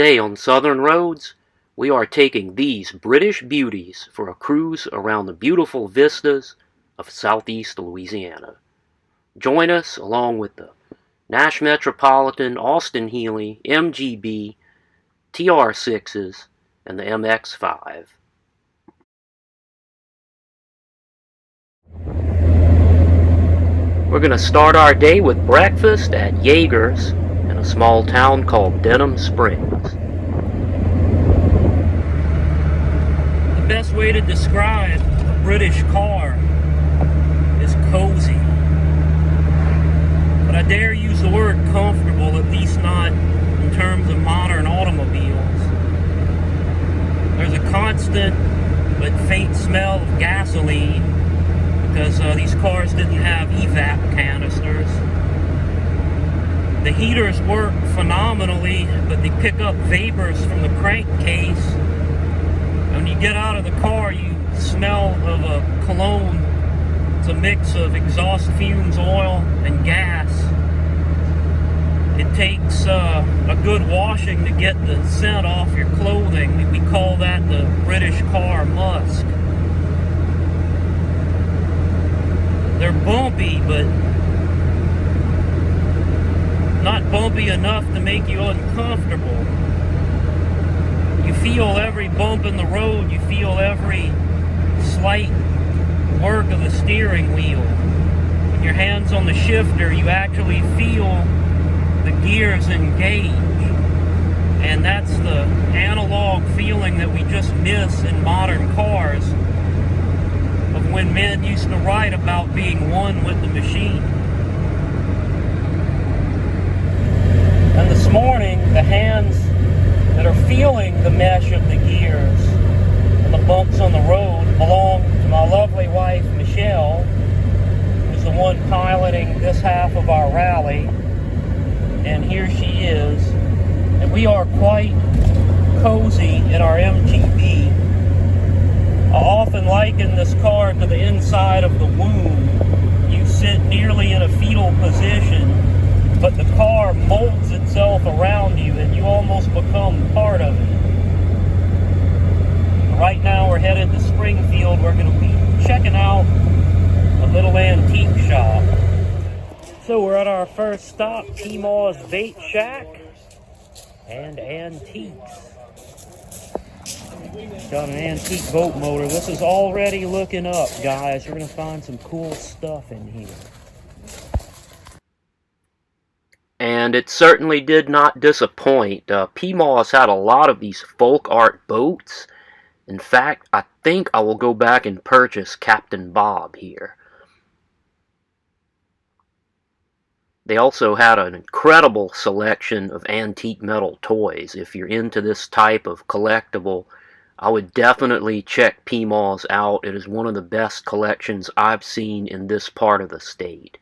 Today on Southern Roads, we are taking these British beauties for a cruise around the beautiful vistas of southeast Louisiana. Join us along with the Nash Metropolitan, Austin Healey, MGB, TR6s, and the MX5. We're going to start our day with breakfast at Yeager's in a small town called Denham Springs. The best way to describe a British car is cozy. But I dare use the word comfortable, at least not in terms of modern automobiles. There's a constant but faint smell of gasoline because these cars didn't have evap canisters. The heaters work phenomenally, but they pick up vapors from the crankcase. When you get out of the car, you smell of a cologne. It's a mix of exhaust fumes, oil, and gas. It takes a good washing to get the scent off your clothing. We call that the British car musk. They're bumpy, but not bumpy enough to make you uncomfortable. You feel every bump in the road. You feel every slight work of the steering wheel. When your hand's on the shifter, you actually feel the gears engage. And that's the analog feeling that we just miss in modern cars of when men used to write about being one with the machine. And this morning, the hands that are feeling the mesh of the gears and the bumps on the road belong to my lovely wife, Michelle, who's the one piloting this half of our rally. And here she is. And we are quite cozy in our MGB. I often liken this car to the inside of the womb. You sit nearly in a fetal position, but the car molds itself around you and you almost become part of it. Right now we're headed to Springfield. We're going to be checking out a little antique shop. So we're at our first stop, T-Maw's Bait Shack and Antiques. Got an antique boat motor. This is already looking up, guys. You're going to find some cool stuff in here. And it certainly did not disappoint. P-Maw's had a lot of these folk art boats. In fact, I think I will go back and purchase Captain Bob here. They also had an incredible selection of antique metal toys. If you're into this type of collectible, I would definitely check P-Maw's out. It is one of the best collections I've seen in this part of the state.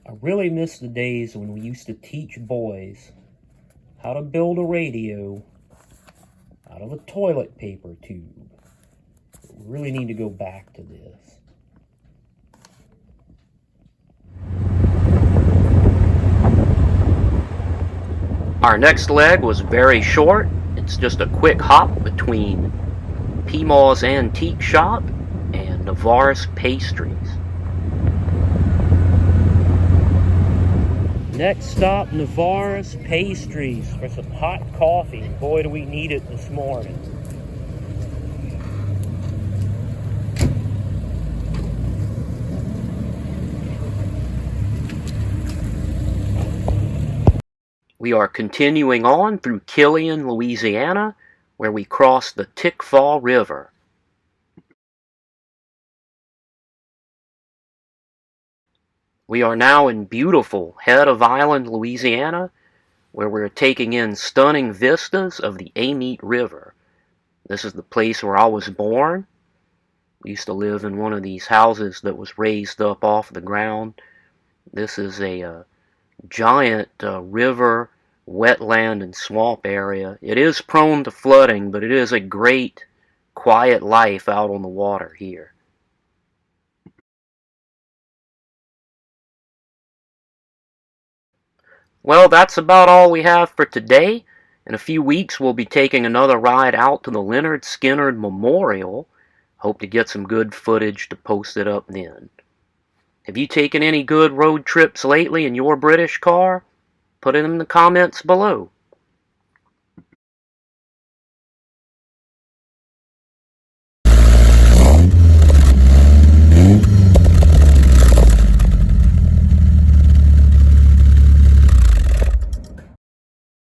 I really miss the days when we used to teach boys how to build a radio out of a toilet paper tube. We really need to go back to this. Our next leg was very short. It's just a quick hop between P-Maw's Antique Shop and Navarus Pastries. Next stop, Navarus Pastries for some hot coffee. Boy, do we need it this morning. We are continuing on through Killian, Louisiana, where we cross the Tickfaw River. We are now in beautiful Head of Island, Louisiana, where we're taking in stunning vistas of the Amite River. This is the place where I was born. We used to live in one of these houses that was raised up off the ground. This is a giant river, wetland, and swamp area. It is prone to flooding, but it is a great, quiet life out on the water here. Well, that's about all we have for today. In a few weeks, we'll be taking another ride out to the Leonard Skinner Memorial. Hope to get some good footage to post it up then. Have you taken any good road trips lately in your British car? Put it in the comments below.